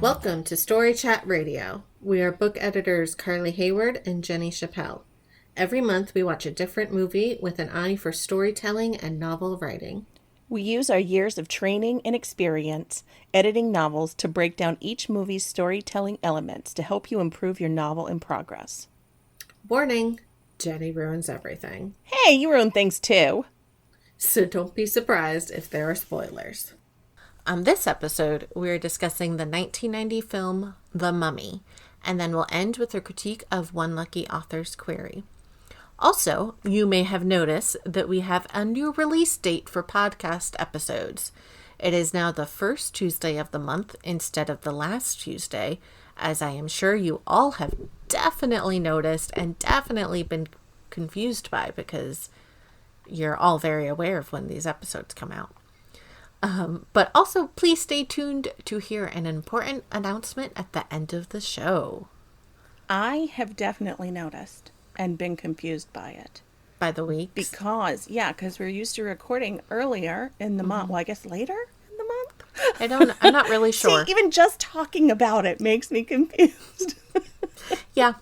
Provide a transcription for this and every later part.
Welcome to Story Chat Radio. We are book editors Carly Hayward and Jenny Chappelle. Every month we watch a different movie with an eye for storytelling and novel writing. We use our years of training and experience editing novels to break down each movie's storytelling elements to help you improve your novel in progress. Warning, Jenny ruins everything. Hey, you ruin things too. So don't be surprised if there are spoilers. On this episode, we're discussing the 1990 film The Mummy, and then we'll end with a critique of One Lucky Author's Query. Also, you may have noticed that we have a new release date for podcast episodes. It is now the first Tuesday of the month instead of the last Tuesday, as I am sure you all have definitely noticed and definitely been confused by, because you're all very aware of when these episodes come out. But also, please stay tuned to hear an important announcement at the end of the show. I have definitely noticed and been confused by it. By the weeks? Because we're used to recording earlier in the month. Well, I guess later in the month? I'm not really sure. See, even just talking about it makes me confused. Yeah,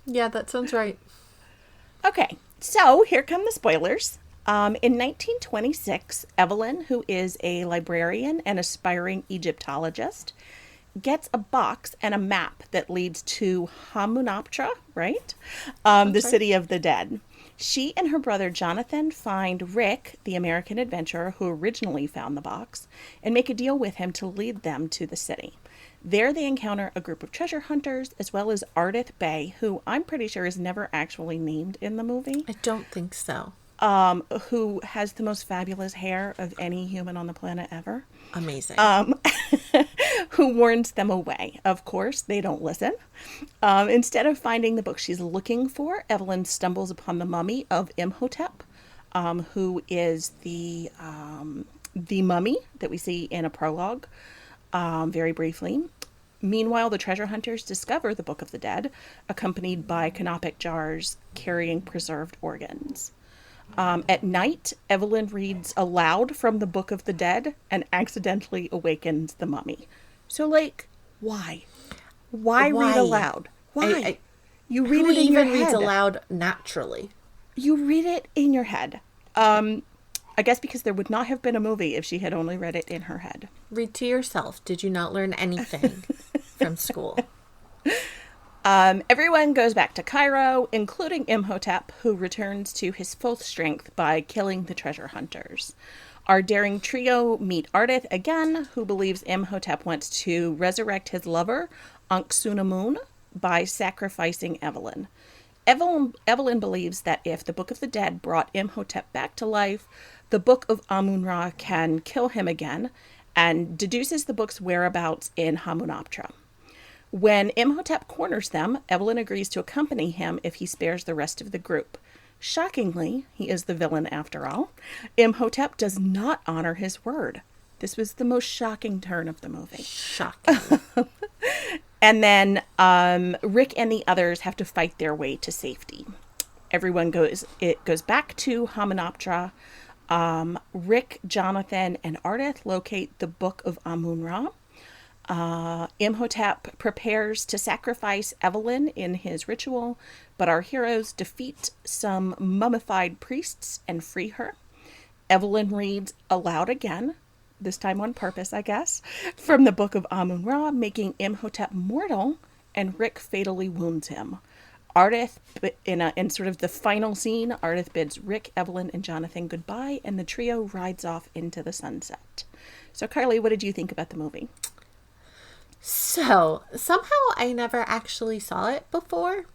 that sounds right. Okay, so here come the spoilers. In 1926, Evelyn, who is a librarian and aspiring Egyptologist, gets a box and a map that leads to Hamunaptra, right? The city of the dead. She and her brother Jonathan find Rick, the American adventurer who originally found the box, and make a deal with him to lead them to the city. There they encounter a group of treasure hunters, as well as Ardith Bay, who I'm pretty sure is never actually named in the movie. I don't think so. Who has the most fabulous hair of any human on the planet ever. Amazing. Who warns them away. Of course, they don't listen. Instead of finding the book she's looking for, Evelyn stumbles upon the mummy of Imhotep, who is the mummy that we see in a prologue, very briefly. Meanwhile, the treasure hunters discover the Book of the Dead, accompanied by canopic jars carrying preserved organs. At night, Evelyn reads aloud from the Book of the Dead and accidentally awakens the mummy. So, why? Why read aloud? Why? You read it in your head. Who even reads aloud naturally? You read it in your head. I guess because there would not have been a movie if she had only read it in her head. Read to yourself. Did you not learn anything from school? Everyone goes back to Cairo, including Imhotep, who returns to his full strength by killing the treasure hunters. Our daring trio meet Ardith again, who believes Imhotep wants to resurrect his lover, Ankh-Sunamun, by sacrificing Evelyn. Evelyn believes that if the Book of the Dead brought Imhotep back to life, the Book of Amun-Ra can kill him again, and deduces the book's whereabouts in Hamunaptra. When Imhotep corners them, Evelyn agrees to accompany him if he spares the rest of the group. Shockingly, he is the villain after all. Imhotep does not honor his word. This was the most shocking turn of the movie. Shocking. And then Rick and the others have to fight their way to safety. Everyone goes back to Hamunaptra. Rick, Jonathan, and Ardith locate the Book of Amun-Ra. Imhotep prepares to sacrifice Evelyn in his ritual, but our heroes defeat some mummified priests and free her. Evelyn reads aloud again, this time on purpose, I guess, from the Book of Amun-Ra, making Imhotep mortal, and Rick fatally wounds him. Ardith, in sort of the final scene, Ardith bids Rick, Evelyn, and Jonathan goodbye, and the trio rides off into the sunset. So, Carly, what did you think about the movie? So, somehow I never actually saw it before.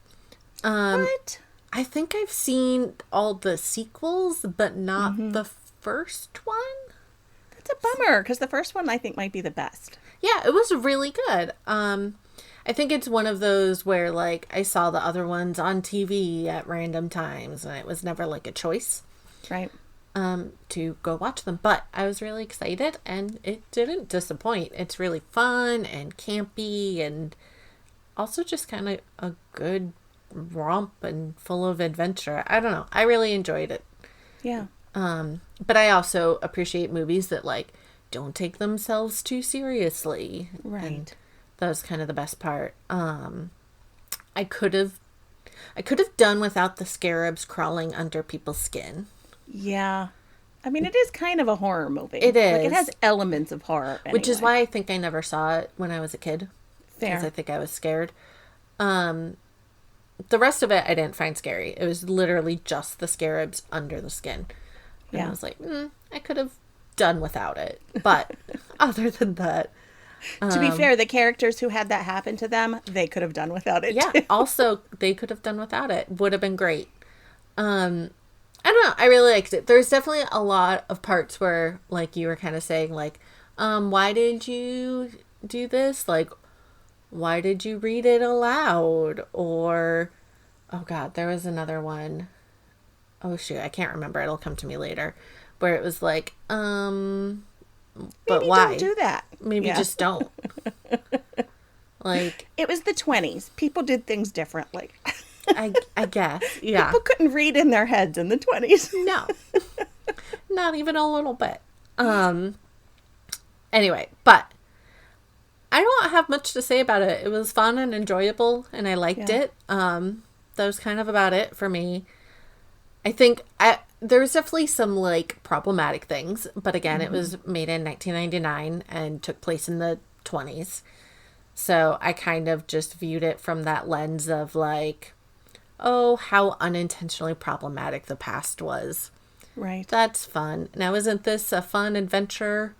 What? I think I've seen all the sequels, but not the first one. That's a bummer, because the first one I think might be the best. Yeah, it was really good. I think it's one of those where, I saw the other ones on TV at random times, and it was never, a choice. Right. To go watch them. But I was really excited, and it didn't disappoint. It's really fun and campy, and also just kind of a good romp and full of adventure. I don't know. I really enjoyed it. Yeah. But I also appreciate movies that don't take themselves too seriously. Right. That was kind of the best part. I could have done without the scarabs crawling under people's skin. Yeah. I mean, it is kind of a horror movie. It is. Like, it has elements of horror anyway. Which is why I think I never saw it when I was a kid. Fair. Because I think I was scared. The rest of it I didn't find scary. It was literally just the scarabs under the skin. And I was like, I could have done without it. But other than that... to be fair, the characters who had that happen to them, they could have done without it, yeah, too. also, they could have done without it. Would have been great. I don't know. I really liked it. There's definitely a lot of parts where, like, you were kind of saying, like, why did you do this? Like, why did you read it aloud? Or, oh God, there was another one. Oh shoot, I can't remember. It'll come to me later. Where it was like, but Maybe why? don't do that. Maybe just don't. Like, it was the 20s. People did things differently. I guess, yeah. People couldn't read in their heads in the 20s. No. Not even a little bit. Anyway, but I don't have much to say about it. It was fun and enjoyable, and I liked it. That was kind of about it for me. I think there was definitely some, like, problematic things, but again, it was made in 1999 and took place in the 20s. So I kind of just viewed it from that lens of, like, oh, how unintentionally problematic the past was. Right. That's fun. Now, isn't this a fun adventure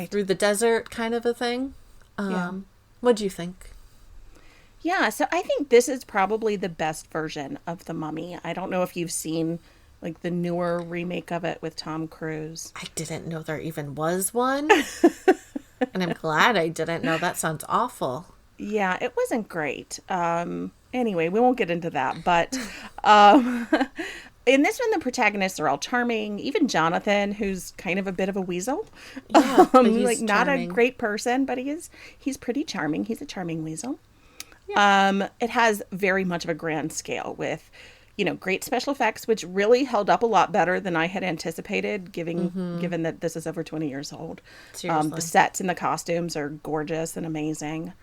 through the desert kind of a thing? What'd you think? Yeah, so I think this is probably the best version of The Mummy. I don't know if you've seen, like, the newer remake of it with Tom Cruise. I didn't know there even was one. And I'm glad I didn't know. That sounds awful. Yeah, it wasn't great. Anyway, we won't get into that. But in this one, the protagonists are all charming. Even Jonathan, who's kind of a bit of a weasel. Yeah, but he's like, not charming. a great person, but he's pretty charming. He's a charming weasel. Yeah. It has very much of a grand scale with, great special effects, which really held up a lot better than I had anticipated, given that this is over 20 years old. Seriously. The sets and the costumes are gorgeous and amazing.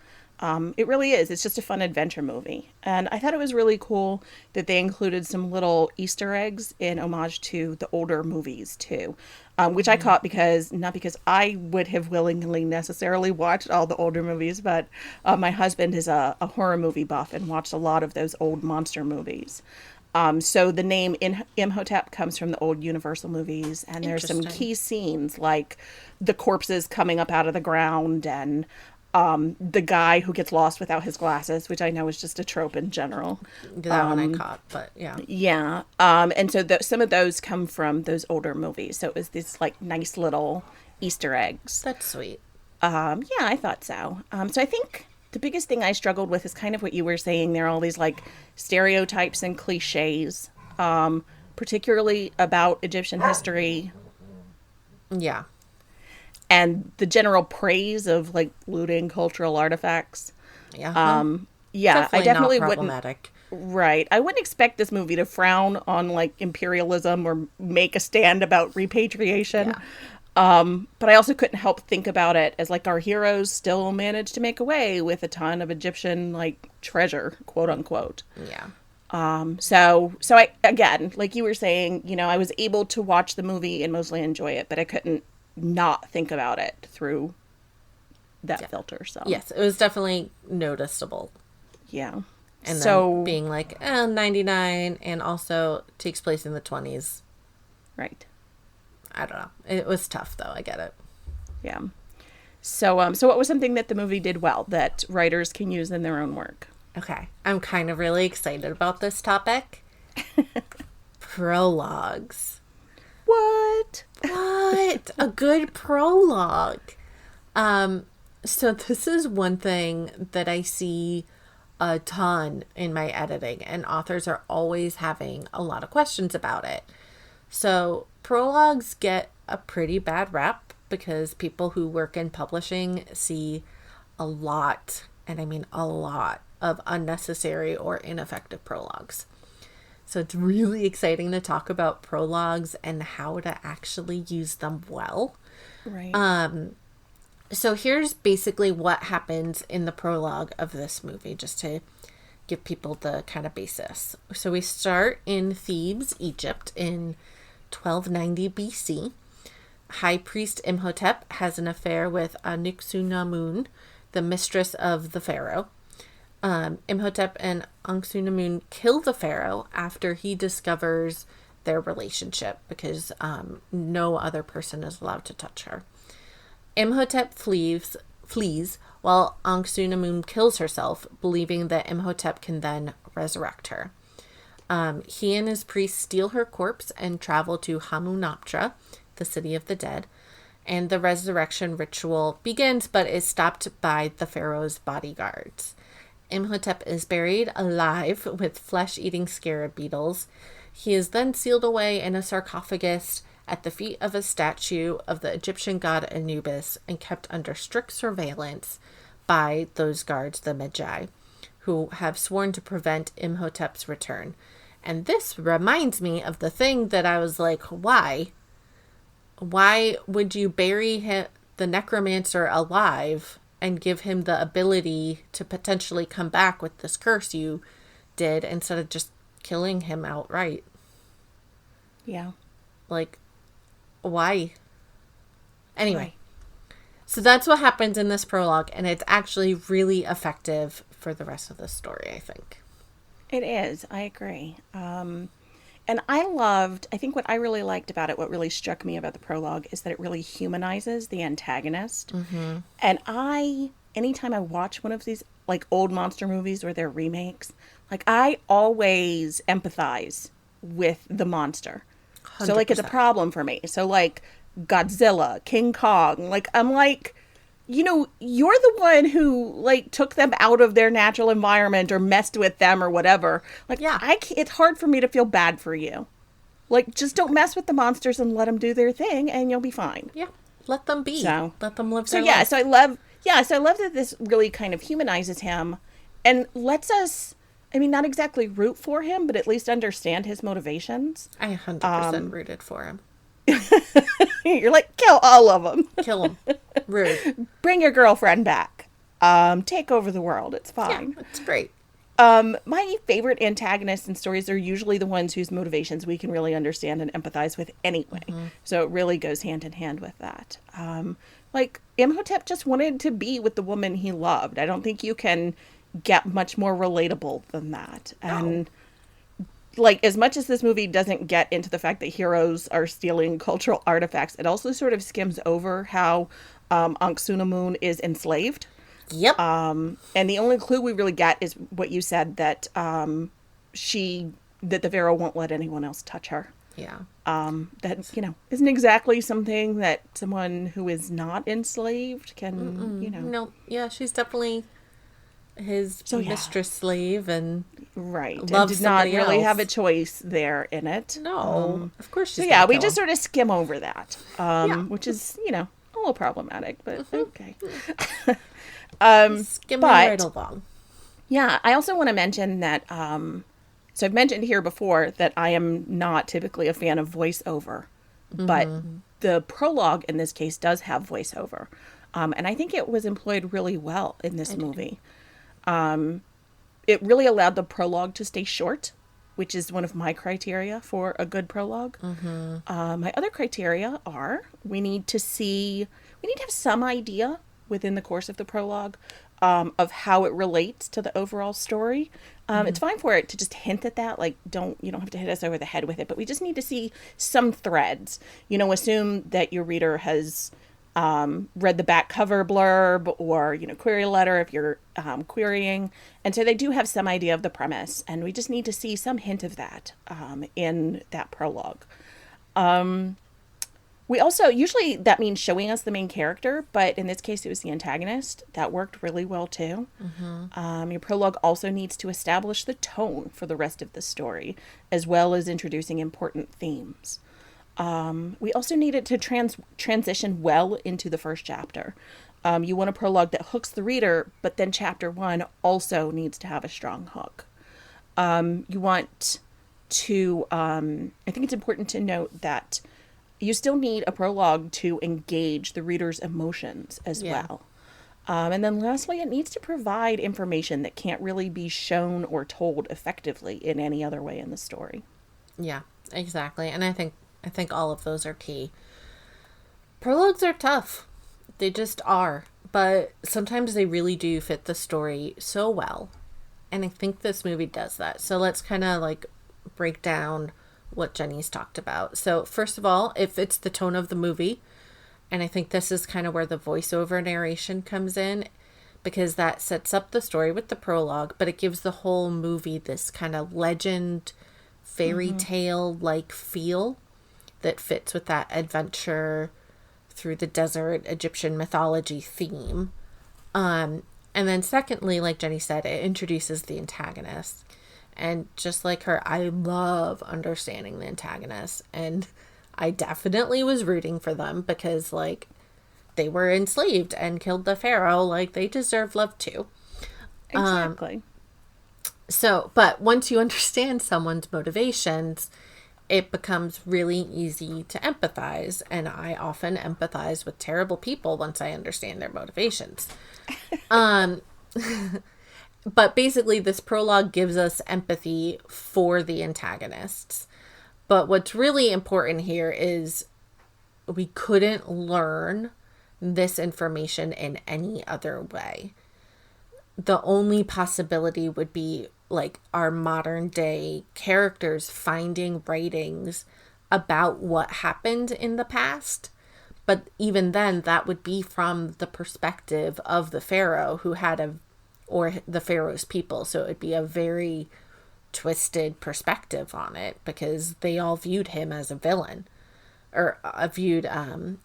It really is. It's just a fun adventure movie. And I thought it was really cool that they included some little Easter eggs in homage to the older movies, too. Which I caught not because I would have willingly necessarily watched all the older movies, but my husband is a horror movie buff and watched a lot of those old monster movies. So the name Imhotep comes from the old Universal movies, and there's some key scenes like the corpses coming up out of the ground and the guy who gets lost without his glasses, which I know is just a trope in general. That one I caught, but yeah. Yeah. And so some of those come from those older movies. So it was these, like, nice little Easter eggs. That's sweet. Yeah, I thought so. So I think the biggest thing I struggled with is kind of what you were saying. There are all these, like, stereotypes and cliches, particularly about Egyptian history. Yeah. And the general praise of, like, looting cultural artifacts. Yeah. Yeah, I definitely not wouldn't. problematic. Right. I wouldn't expect this movie to frown on, like, imperialism or make a stand about repatriation. Yeah. But I also couldn't help think about it as, like, our heroes still managed to make away with a ton of Egyptian, like, treasure, quote unquote. Yeah. So I, again, like you were saying, I was able to watch the movie and mostly enjoy it, but I couldn't not think about it through that filter. So yes, it was definitely noticeable. Yeah. And so then being like 99 and also takes place in the 20s. Right. I don't know. It was tough though. I get it. Yeah. So what was something that the movie did well that writers can use in their own work? Okay. I'm kind of really excited about this topic. Prologues. What? A good prologue. So this is one thing that I see a ton in my editing, and authors are always having a lot of questions about it. So prologues get a pretty bad rap because people who work in publishing see a lot, and I mean a lot, of unnecessary or ineffective prologues. So it's really exciting to talk about prologues and how to actually use them well. Right. So here's basically what happens in the prologue of this movie, just to give people the kind of basis. So we start in Thebes, Egypt, in 1290 BC. High priest Imhotep has an affair with Anck-su-namun, the mistress of the pharaoh. Imhotep and Anck-su-namun kill the pharaoh after he discovers their relationship, because no other person is allowed to touch her. Imhotep flees while Anck-su-namun kills herself, believing that Imhotep can then resurrect her. He and his priests steal her corpse and travel to Hamunaptra, the city of the dead, and the resurrection ritual begins, but is stopped by the pharaoh's bodyguards. Imhotep is buried alive with flesh-eating scarab beetles. He is then sealed away in a sarcophagus at the feet of a statue of the Egyptian god Anubis and kept under strict surveillance by those guards, the Magi, who have sworn to prevent Imhotep's return. And this reminds me of the thing that I was like, why? Why would you bury the necromancer alive and give him the ability to potentially come back with this curse you did, instead of just killing him outright? Yeah. Like, why? Anyway, so that's what happens in this prologue, and it's actually really effective for the rest of the story, I think. It is. I agree. And I think what I really liked about it, what really struck me about the prologue, is that it really humanizes the antagonist. Mm-hmm. And anytime I watch one of these, like, old monster movies or their remakes, like, I always empathize with the monster. 100%. So, like, it's a problem for me. So, like, Godzilla, King Kong, like, I'm like, you know, you're the one who, like, took them out of their natural environment or messed with them or whatever. Like, yeah, it's hard for me to feel bad for you. Like, just don't mess with the monsters and let them do their thing, and you'll be fine. Yeah, let them be. So, let them live their life. life. So I love that this really kind of humanizes him and lets us, I mean, not exactly root for him, but at least understand his motivations. I 100% rooted for him. You're like, kill all of them. Kill them. Rude. Bring your girlfriend back. Take over the world. It's fine. Yeah, it's great. My favorite antagonists in stories are usually the ones whose motivations we can really understand and empathize with anyway. Mm-hmm. So it really goes hand in hand with that. Like, Imhotep just wanted to be with the woman he loved. I don't think you can get much more relatable than that. No. And like, as much as this movie doesn't get into the fact that heroes are stealing cultural artifacts, it also sort of skims over how Anck-su-namun is enslaved. Yep. And the only clue we really get is what you said, that that the pharaoh won't let anyone else touch her. Yeah. That, you know, isn't exactly something that someone who is not enslaved can, you know. No, yeah, she's definitely his mistress slave, and right, and did not really have a choice there in it. No, of course she's we just sort of skim over that, which is, you know, a little problematic, but okay. Skimming right along. Yeah, I also want to mention that so I've mentioned here before that I am not typically a fan of voiceover, but the prologue in this case does have voiceover, and I think it was employed really well in this movie. It really allowed the prologue to stay short, which is one of my criteria for a good prologue. My other criteria are we need to have some idea within the course of the prologue of how it relates to the overall story. It's fine for it to just hint at that, like, you don't have to hit us over the head with it, but we just need to see some threads. You know, assume that your reader has read the back cover blurb or, you know, query letter if you're querying. And so they do have some idea of the premise, and we just need to see some hint of that in that prologue. We also, usually that means showing us the main character, but in this case it was the antagonist. That worked really well too. Your prologue also needs to establish the tone for the rest of the story, as well as introducing important themes. We also needed to transition well into the first chapter. You want a prologue that hooks the reader, but then chapter 1 also needs to have a strong hook. You want to, I think it's important to note that you still need a prologue to engage the reader's emotions as Yeah. well. And then lastly, it needs to provide information that can't really be shown or told effectively in any other way in the story. Yeah, exactly. And I think all of those are key. Prologues are tough. They just are. But sometimes they really do fit the story so well. And I think this movie does that. So let's kind of like break down what Jenny's talked about. So, first of all, it fits the tone of the movie. And I think this is kind of where the voiceover narration comes in, because that sets up the story with the prologue, but it gives the whole movie this kind of legend, fairy tale like feel that fits with that adventure through the desert Egyptian mythology theme. And then secondly, like Jenny said, it introduces the antagonist. And just like her, I love understanding the antagonist. And I definitely was rooting for them because, like, they were enslaved and killed the pharaoh. Like, they deserve love too. Exactly. So, but once you understand someone's motivations, it becomes really easy to empathize. And I often empathize with terrible people once I understand their motivations. But basically, this prologue gives us empathy for the antagonists. But what's really important here is we couldn't learn this information in any other way. The only possibility would be like our modern day characters finding writings about what happened in the past. But even then, that would be from the perspective of the pharaoh or the pharaoh's people. So it would be a very twisted perspective on it because they all viewed him as a villain, or viewed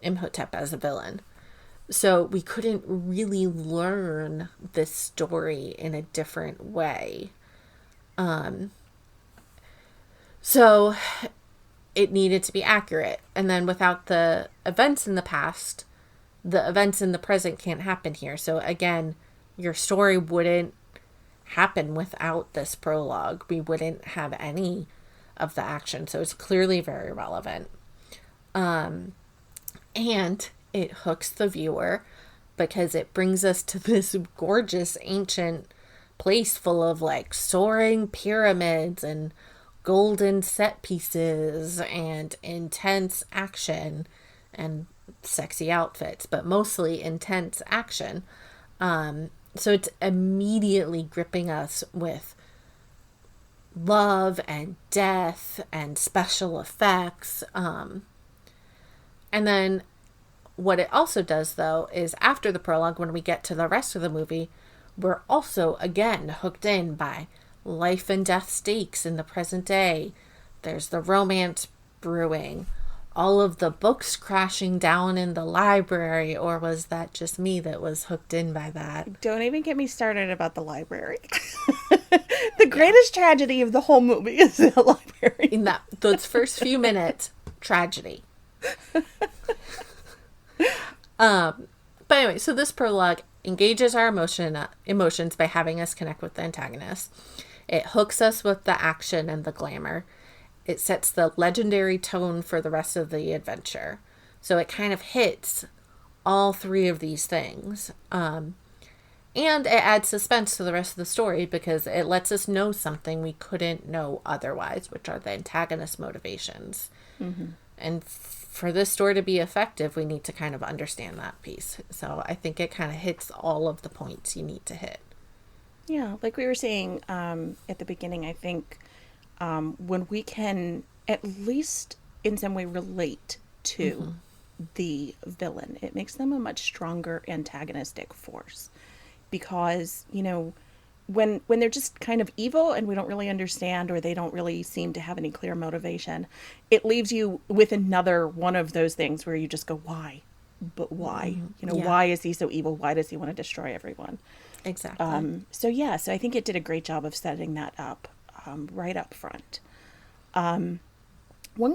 Imhotep as a villain. So we couldn't really learn this story in a different way. So it needed to be accurate. And then without the events in the past, the events in the present can't happen here. So again, your story wouldn't happen without this prologue. We wouldn't have any of the action. So it's clearly very relevant. And it hooks the viewer because it brings us to this gorgeous ancient place full of like soaring pyramids and golden set pieces and intense action and sexy outfits, but mostly intense action. So it's immediately gripping us with love and death and special effects. And then what it also does, though, is after the prologue, when we get to the rest of the movie, we're also, again, hooked in by life and death stakes in the present day. There's the romance brewing, all of the books crashing down in the library, or was that just me that was hooked in by that? Don't even get me started about the library. The greatest tragedy of the whole movie is the library. In those first few minutes, tragedy. But anyway, so this prologue engages our emotions by having us connect with the antagonist. It hooks us with the action and the glamour. It sets the legendary tone for the rest of the adventure. So it kind of hits all three of these things. And it adds suspense to the rest of the story because it lets us know something we couldn't know otherwise, which are the antagonist motivations. Mm-hmm. And for this story to be effective, we need to kind of understand that piece. So I think it kind of hits all of the points you need to hit. Yeah, like we were saying at the beginning, I think when we can at least in some way relate to the villain, it makes them a much stronger antagonistic force. Because, you know, when they're just kind of evil and we don't really understand, or they don't really seem to have any clear motivation, it leaves you with another one of those things where you just go, why? But why? You know, why is he so evil? Why does he want to destroy everyone? Exactly. So I think it did a great job of setting that up right up front. One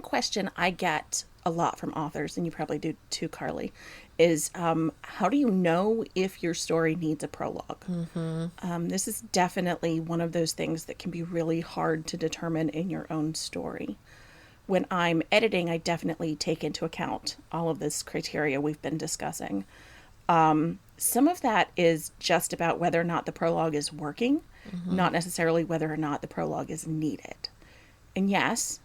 question I get a lot from authors, and you probably do too, Carly, is how do you know if your story needs a prologue? This is definitely one of those things that can be really hard to determine in your own story. when I'm editing, I definitely take into account all of this criteria we've been discussing. Some of that is just about whether or not the prologue is working, not necessarily whether or not the prologue is needed. And yes,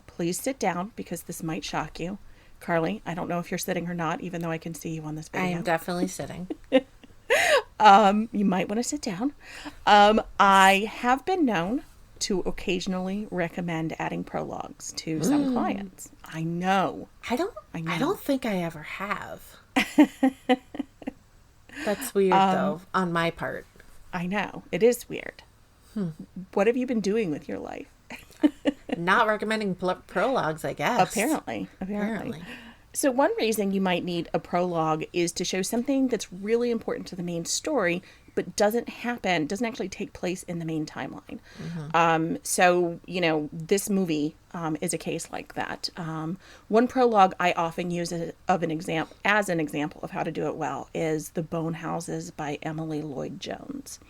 please sit down because this might shock you. Carly, I don't know if you're sitting or not, even though I can see you on this I video. am definitely sitting. You might want to sit down. I have been known to occasionally recommend adding prologues to some clients. I know. I don't think I ever have. That's weird, though, on my part. I know. It is weird. What have you been doing with your life? Not recommending prologues, I guess. Apparently. So one reason you might need a prologue is to show something that's really important to the main story, but doesn't actually take place in the main timeline. So, this movie is a case like that. One prologue I often use as an example of how to do it well is The Bone Houses by Emily Lloyd-Jones.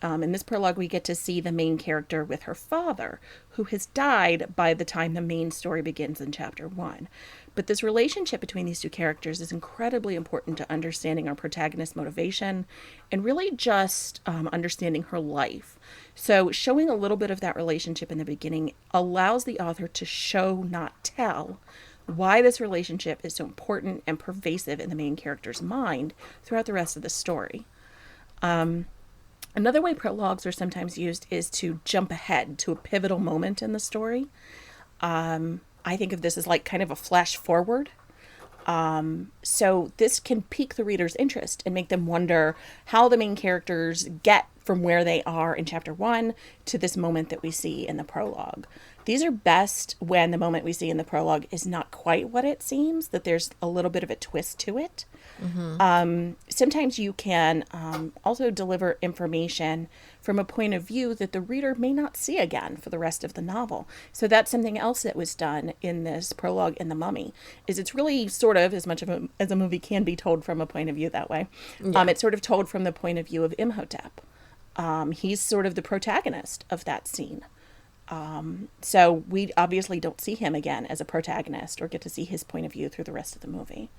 In this prologue, we get to see the main character with her father, who has died by the time the main story begins in chapter 1. But this relationship between these two characters is incredibly important to understanding our protagonist's motivation and really just understanding her life. So showing a little bit of that relationship in the beginning allows the author to show, not tell, why this relationship is so important and pervasive in the main character's mind throughout the rest of the story. Another way prologues are sometimes used is to jump ahead to a pivotal moment in the story. I think of this as like kind of a flash forward. So this can pique the reader's interest and make them wonder how the main characters get from where they are in chapter 1 to this moment that we see in the prologue. These are best when the moment we see in the prologue is not quite what it seems, that there's a little bit of a twist to it. Sometimes you can also deliver information from a point of view that the reader may not see again for the rest of the novel. So that's something else that was done in this prologue in The Mummy, is it's really sort of as much of as a movie can be told from a point of view that way. Yeah. It's sort of told from the point of view of Imhotep. He's sort of the protagonist of that scene. So we obviously don't see him again as a protagonist or get to see his point of view through the rest of the movie.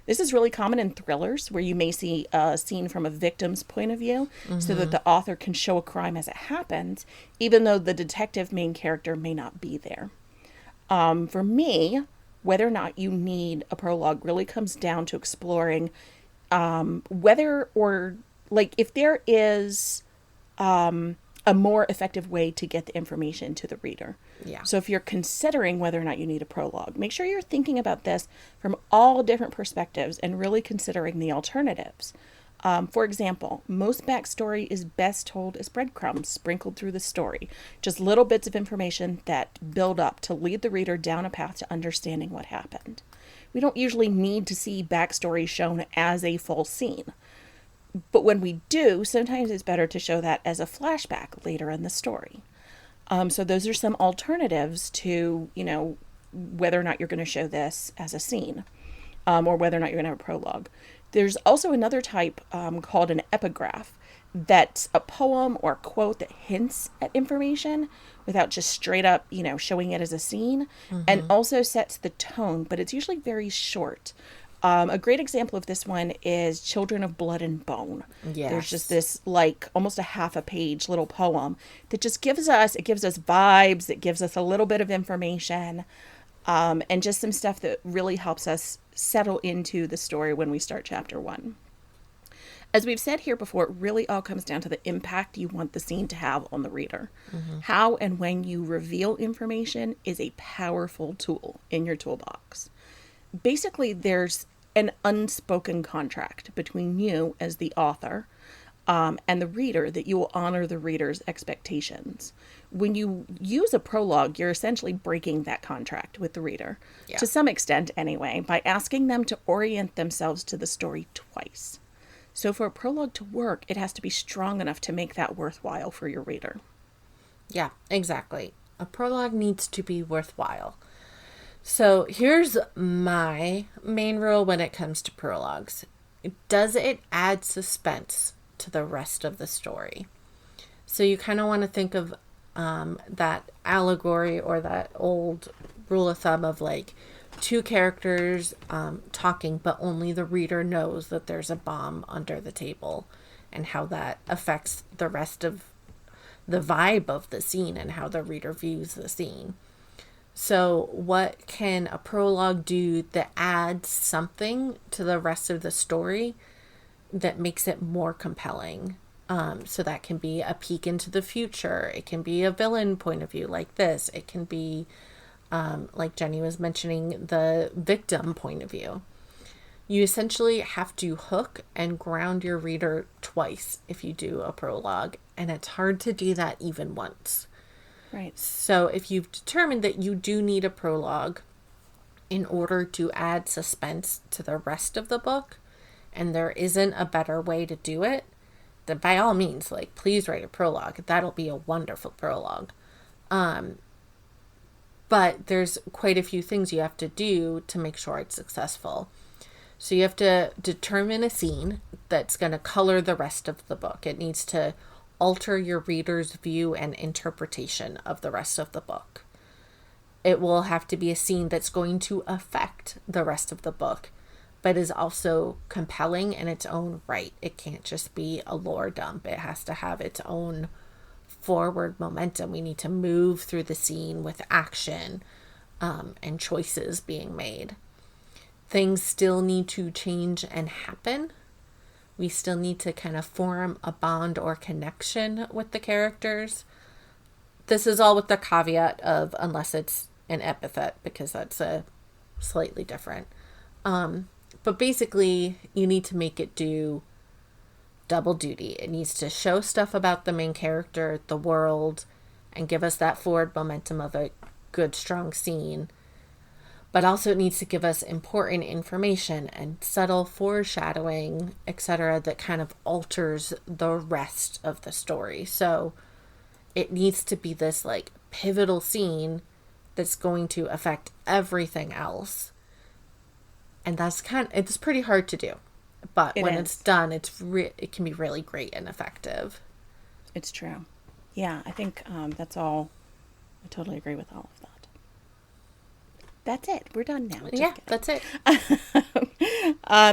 This is really common in thrillers where you may see a scene from a victim's point of view so that the author can show a crime as it happens, even though the detective main character may not be there. For me, whether or not you need a prologue really comes down to exploring whether or like if there is a more effective way to get the information to the reader. Yeah. So if you're considering whether or not you need a prologue, make sure you're thinking about this from all different perspectives and really considering the alternatives. For example, most backstory is best told as breadcrumbs sprinkled through the story, just little bits of information that build up to lead the reader down a path to understanding what happened. We don't usually need to see backstory shown as a full scene. But when we do, sometimes it's better to show that as a flashback later in the story. So those are some alternatives to, whether or not you're going to show this as a scene, or whether or not you're going to have a prologue. There's also another type called an epigraph. That's a poem or quote that hints at information without just straight up, showing it as a scene, and also sets the tone, but it's usually very short. A great example of this one is Children of Blood and Bone. Yes. There's just this almost a half a page little poem that just gives us vibes, it gives us a little bit of information, and just some stuff that really helps us settle into the story when we start chapter 1. As we've said here before, it really all comes down to the impact you want the scene to have on the reader. How and when you reveal information is a powerful tool in your toolbox. Basically, there's an unspoken contract between you as the author and the reader that you will honor the reader's expectations. When you use a prologue, you're essentially breaking that contract with the reader, to some extent anyway, by asking them to orient themselves to the story twice. So for a prologue to work, it has to be strong enough to make that worthwhile for your reader. Yeah, exactly. A prologue needs to be worthwhile. So here's my main rule when it comes to prologues. Does it add suspense to the rest of the story? So you kind of want to think of that allegory or that old rule of thumb of like two characters talking, but only the reader knows that there's a bomb under the table, and how that affects the rest of the vibe of the scene and how the reader views the scene. So what can a prologue do that adds something to the rest of the story that makes it more compelling? So that can be a peek into the future. It can be a villain point of view like this. It can be, like Jenny was mentioning, the victim point of view. You essentially have to hook and ground your reader twice if you do a prologue, and it's hard to do that even once. Right. So if you've determined that you do need a prologue in order to add suspense to the rest of the book, and there isn't a better way to do it, then by all means, like, please write a prologue. That'll be a wonderful prologue. But there's quite a few things you have to do to make sure it's successful. So you have to determine a scene that's going to color the rest of the book. It needs to alter your reader's view and interpretation of the rest of the book. It will have to be a scene that's going to affect the rest of the book, but is also compelling in its own right. It can't just be a lore dump. It has to have its own forward momentum. We need to move through the scene with action and choices being made. Things still need to change and happen. We still need to kind of form a bond or connection with the characters. This is all with the caveat of unless it's an epithet, because that's a slightly different. But basically, you need to make it do double duty. It needs to show stuff about the main character, the world, and give us that forward momentum of a good, strong scene. But also it needs to give us important information and subtle foreshadowing, etc., that kind of alters the rest of the story. So it needs to be this like pivotal scene that's going to affect everything else. And that's it's pretty hard to do. But when it's done, it can be really great and effective. It's true. Yeah, I think that's all. I totally agree with all of that. That's it. We're done now. Just kidding. That's it.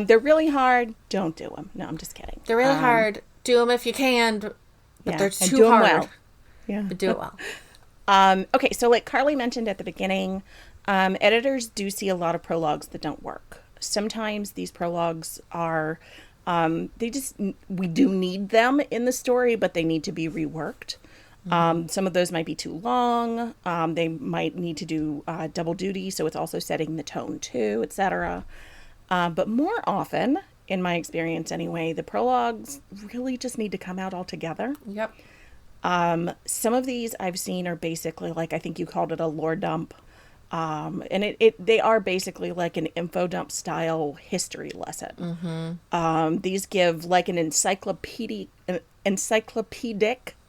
They're really hard. Don't do them. No, I'm just kidding. They're really hard. Do them if you can, but they're too hard. Well. Yeah, but do it well. Okay, so like Carly mentioned at the beginning, editors do see a lot of prologues that don't work. Sometimes these prologues are, we do need them in the story, but they need to be reworked. Some of those might be too long. They might need to do double duty, so it's also setting the tone too, etc. But more often, in my experience anyway, the prologues really just need to come out all together. Yep. Some of these I've seen are basically like, I think you called it a lore dump. And they are basically like an info dump style history lesson. Mm-hmm. These give like an encyclopedic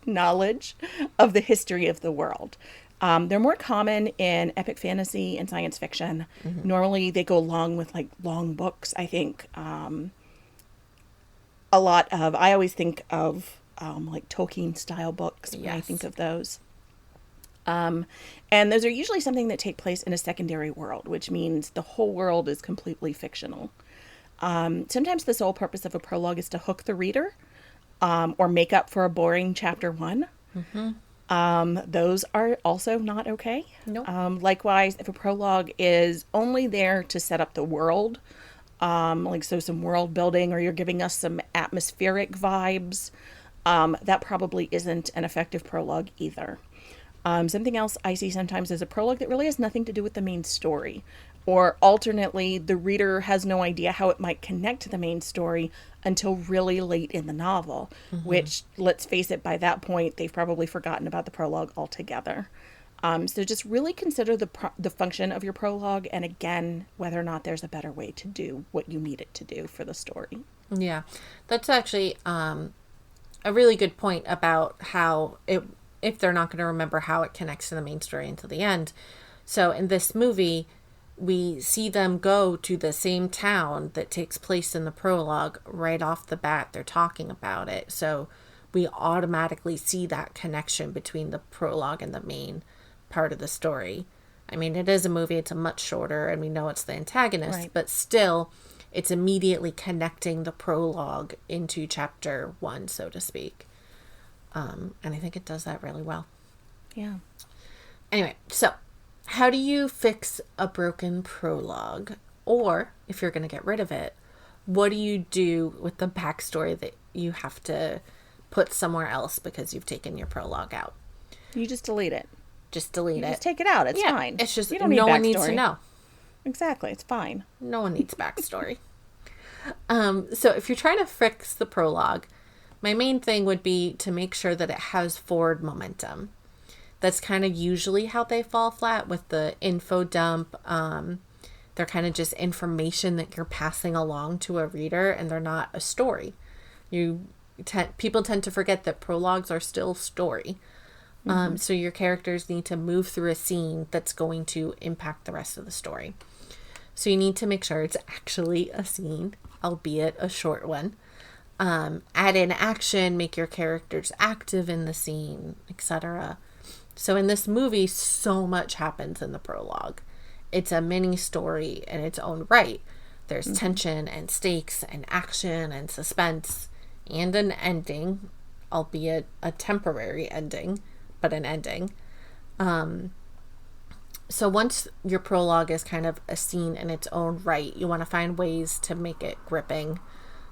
knowledge of the history of the world. They're more common in epic fantasy and science fiction. Mm-hmm. Normally they go along with like long books. I think I always think of like Tolkien style books when I think of those. And those are usually something that take place in a secondary world, which means the whole world is completely fictional. Sometimes the sole purpose of a prologue is to hook the reader, or make up for a boring chapter 1. Mm-hmm. Those are also not okay. Nope. Likewise, if a prologue is only there to set up the world, some world building, or you're giving us some atmospheric vibes, that probably isn't an effective prologue either. Something else I see sometimes is a prologue that really has nothing to do with the main story. Or alternately, the reader has no idea how it might connect to the main story until really late in the novel, mm-hmm. which, let's face it, by that point, they've probably forgotten about the prologue altogether. So just really consider the function of your prologue, and again, whether or not there's a better way to do what you need it to do for the story. Yeah, that's actually a really good point about how if they're not going to remember how it connects to the main story until the end. So in this movie, we see them go to the same town that takes place in the prologue. Right off the bat, they're talking about it. So we automatically see that connection between the prologue and the main part of the story. I mean, it is a movie, it's a much shorter, and we know it's the antagonist, Right. but still, it's immediately connecting the prologue into chapter 1, so to speak. And I think it does that really well. Yeah. Anyway, so how do you fix a broken prologue? Or, if you're going to get rid of it, what do you do with the backstory that you have to put somewhere else because you've taken your prologue out? You just delete it. Just delete it. Just take it out. It's Yeah, fine. it's just you don't need no one backstory. needs to know. Exactly. It's fine. No one needs backstory. So if you're trying to fix the prologue, my main thing would be to make sure that it has forward momentum. That's kind of usually how they fall flat with the info dump. They're kind of just information that you're passing along to a reader, and they're not a story. People tend to forget that prologues are still story. So your characters need to move through a scene that's going to impact the rest of the story. So you need to make sure it's actually a scene, albeit a short one. Add in action, make your characters active in the scene, etc. So in this movie, so much happens in the prologue. It's a mini story in its own right. There's tension and stakes and action and suspense and an ending, albeit a temporary ending, but an ending. So once your prologue is kind of a scene in its own right, you want to find ways to make it gripping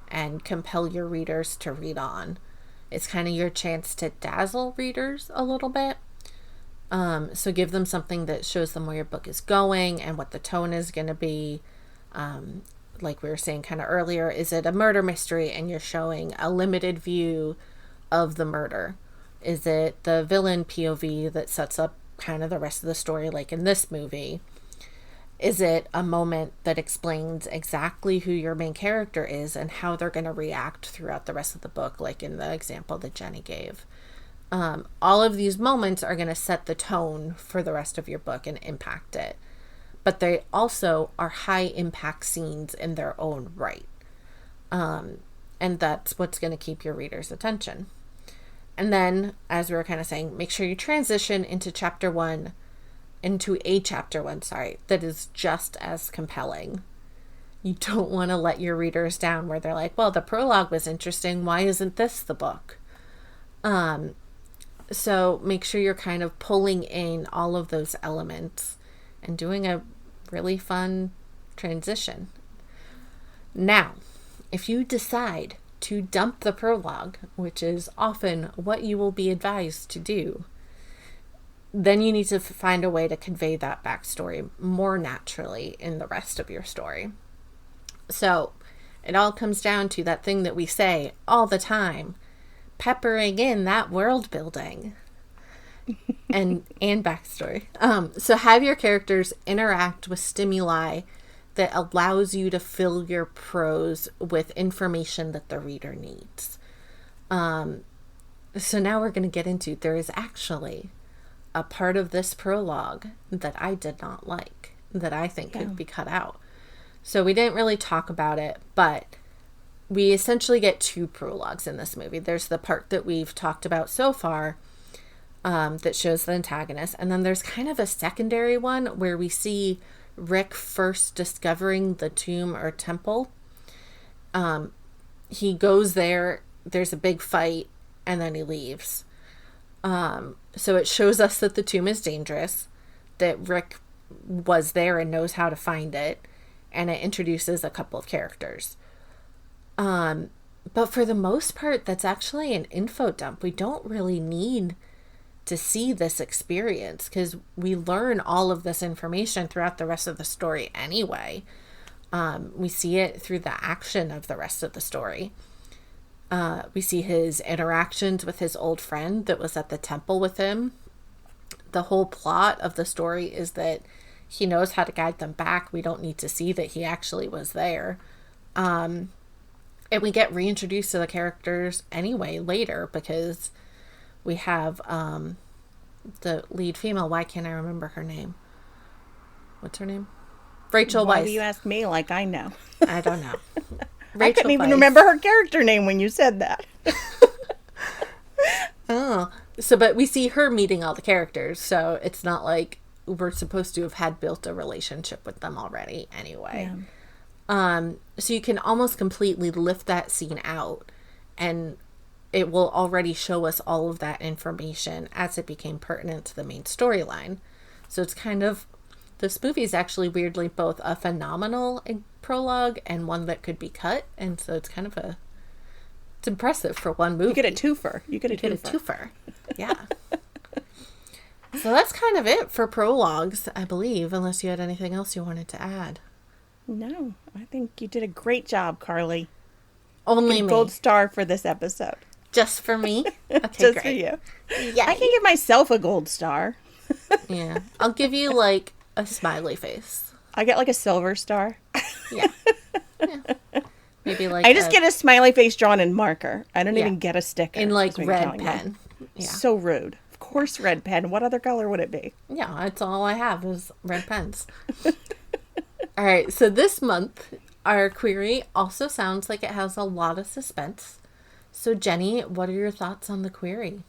and compel your readers to read on. It's kind of your chance to dazzle readers a little bit. So give them something that shows them where your book is going and what the tone is going to be. Like we were saying kind of earlier, is it a murder mystery and you're showing a limited view of the murder? Is it the villain POV that sets up kind of the rest of the story like in this movie? Is it a moment that explains exactly who your main character is and how they're going to react throughout the rest of the book, like in the example that Jenny gave? All of these moments are going to set the tone for the rest of your book and impact it. But they also are high impact scenes in their own right. And that's what's going to keep your readers' attention. And then, as we were kind of saying, make sure you transition into a chapter one, that is just as compelling. You don't want to let your readers down where they're like, well, the prologue was interesting. Why isn't this the book? So make sure you're kind of pulling in all of those elements and doing a really fun transition. Now, if you decide to dump the prologue, which is often what you will be advised to do, then you need to find a way to convey that backstory more naturally in the rest of your story. So it all comes down to that thing that we say all the time, peppering in that world building and backstory. So have your characters interact with stimuli that allows you to fill your prose with information that the reader needs. So now we're going to get into, there is actually a part of this prologue that I did not like, that I think could be cut out. So we didn't really talk about it, but we essentially get two prologues in this movie. There's the part that we've talked about so far, that shows the antagonist. And then there's kind of a secondary one where we see Rick first discovering the tomb or temple. He goes there, there's a big fight, and then he leaves. So it shows us that the tomb is dangerous, that Rick was there and knows how to find it, and it introduces a couple of characters. But for the most part, that's actually an info dump. We don't really need to see this experience because we learn all of this information throughout the rest of the story anyway. We see it through the action of the rest of the story. We see his interactions with his old friend that was at the temple with him. The whole plot of the story is that he knows how to guide them back. We don't need to see that he actually was there. And we get reintroduced to the characters anyway later because we have the lead female. Why can't I remember her name? What's her name? Rachel Weisz. Why do you ask me like I know? I don't know. I couldn't even remember her character name when you said that. Oh. So, but we see her meeting all the characters, so it's not like we're supposed to have had built a relationship with them already anyway. So you can almost completely lift that scene out, and it will already show us all of that information as it became pertinent to the main storyline. So it's kind of, this movie is actually weirdly both a phenomenal prologue and one that could be cut. And so it's kind of it's impressive for one movie. You get a twofer. You get a twofer. Yeah. So that's kind of it for prologues, I believe, unless you had anything else you wanted to add. No, I think you did a great job, Carly. Only me. Gold star for this episode. Just for me? Okay, Just great. for you. Yeah. I can give myself a gold star. Yeah. I'll give you like a smiley face. I get like a silver star. Yeah. Maybe like I just get a smiley face drawn in marker. I don't even get a sticker. in like red pen. Yeah. So rude. Of course, red pen. What other color would it be? Yeah, that's all I have is red pens. All right, so this month, our query also sounds like it has a lot of suspense. So Jenny, what are your thoughts on the query?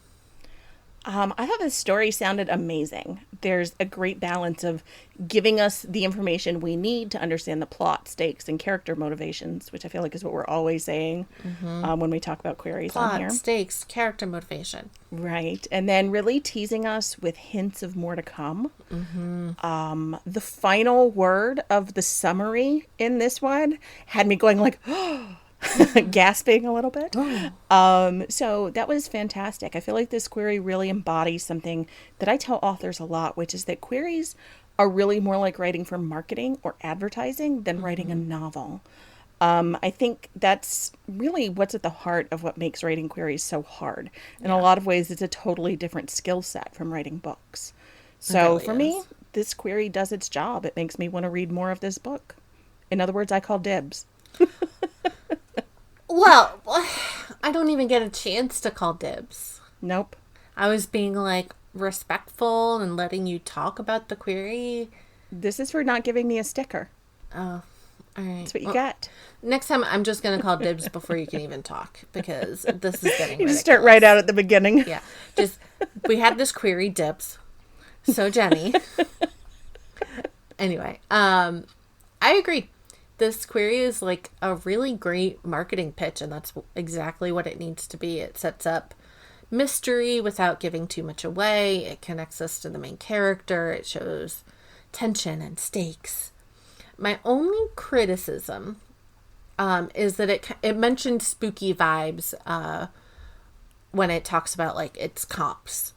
I thought this story sounded amazing. There's a great balance of giving us the information we need to understand the plot, stakes, and character motivations, which I feel like is what we're always saying when we talk about queries on here. Plot, stakes, character motivation. Right. And then really teasing us with hints of more to come. The final word of the summary in this one had me going like, gasping a little bit. So that was fantastic. I feel like this query really embodies something that I tell authors a lot, which is that queries are really more like writing for marketing or advertising than writing a novel. I think that's really what's at the heart of what makes writing queries so hard. In a lot of ways, it's a totally different skill set from writing books. So really for me, this query does its job. It makes me want to read more of this book. In other words, I call dibs. Well, I don't even get a chance to call dibs. Nope. I was being like respectful and letting you talk about the query. This is for not giving me a sticker. Oh, all right. That's what you got. Next time, I'm just going to call dibs before you can even talk, because this is getting You ridiculous. just start right out at the beginning. Yeah. We had this query, dibs. So, Jenny. Anyway, I agree. This query is like a really great marketing pitch, and that's exactly what it needs to be. It sets up mystery without giving too much away. It connects us to the main character. It shows tension and stakes. My only criticism is that it mentioned spooky vibes when it talks about like its comps.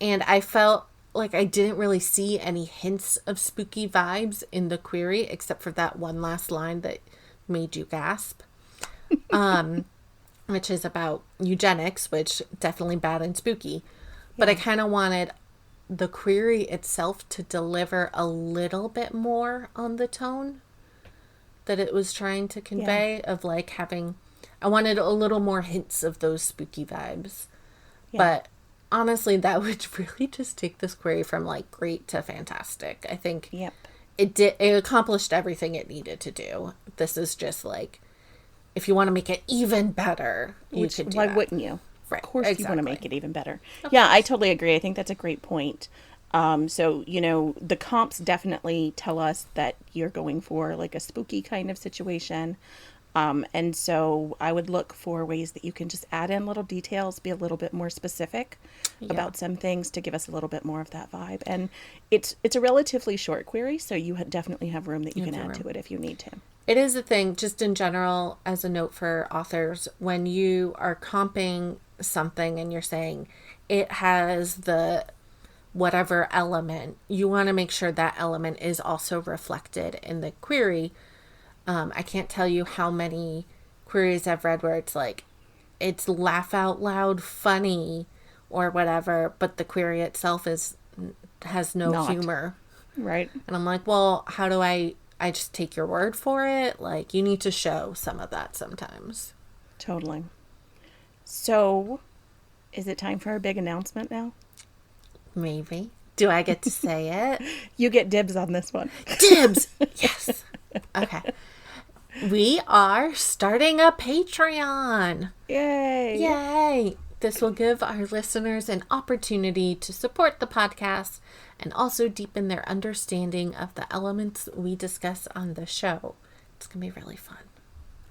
And I felt like I didn't really see any hints of spooky vibes in the query, except for that one last line that made you gasp, which is about eugenics, which definitely bad and spooky. But I kind of wanted the query itself to deliver a little bit more on the tone that it was trying to convey, of like I wanted a little more hints of those spooky vibes. But honestly, that would really just take this query from like great to fantastic. I think it accomplished everything it needed to do. This is just like, if you want to make it even better, you could do why that. Wouldn't you? Right, Of course you want to exactly. make it even better. Yeah, I totally agree. I think that's a great point. So, the comps definitely tell us that you're going for like a spooky kind of situation. And so I would look for ways that you can just add in little details, be a little bit more specific about some things to give us a little bit more of that vibe. And it's a relatively short query, so you definitely have room that you can add to it if you need to. It is a thing, just in general, as a note for authors, when you are comping something and you're saying it has the whatever element, you want to make sure that element is also reflected in the query. I can't tell you how many queries I've read where it's like, it's laugh out loud funny or whatever, but the query itself has no humor. Right. And I'm like, well, how do I just take your word for it? Like, you need to show some of that sometimes. Totally. So, is it time for our big announcement now? Maybe. Do I get to say it? You get dibs on this one. Dibs! Yes. Okay. We are starting a Patreon. Yay! Yay! This will give our listeners an opportunity to support the podcast and also deepen their understanding of the elements we discuss on the show. It's going to be really fun.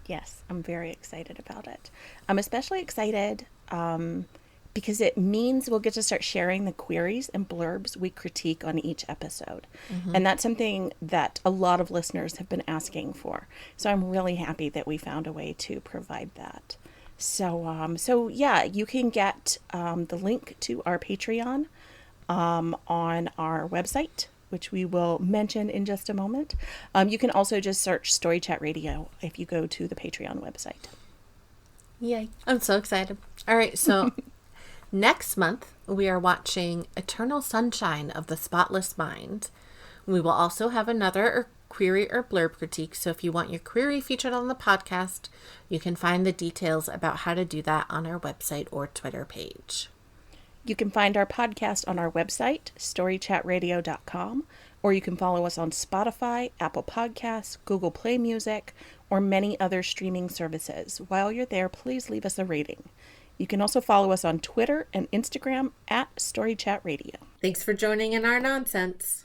Yes, I'm very excited about it. I'm especially excited because it means we'll get to start sharing the queries and blurbs we critique on each episode. And that's something that a lot of listeners have been asking for. So I'm really happy that we found a way to provide that. So yeah, you can get the link to our Patreon on our website, which we will mention in just a moment. You can also just search Story Chat Radio if you go to the Patreon website. Yay. I'm so excited. All right, so next month we are watching Eternal Sunshine of the Spotless Mind. We will also have another query or blurb critique, so if you want your query featured on the podcast, you can find the details about how to do that on our website or Twitter page. You can find our podcast on our website, storychatradio.com, or you can follow us on Spotify, Apple Podcasts, Google Play Music, or many other streaming services. While you're there, please leave us a rating. You can also follow us on Twitter and Instagram at StoryChatRadio. Thanks for joining in our nonsense.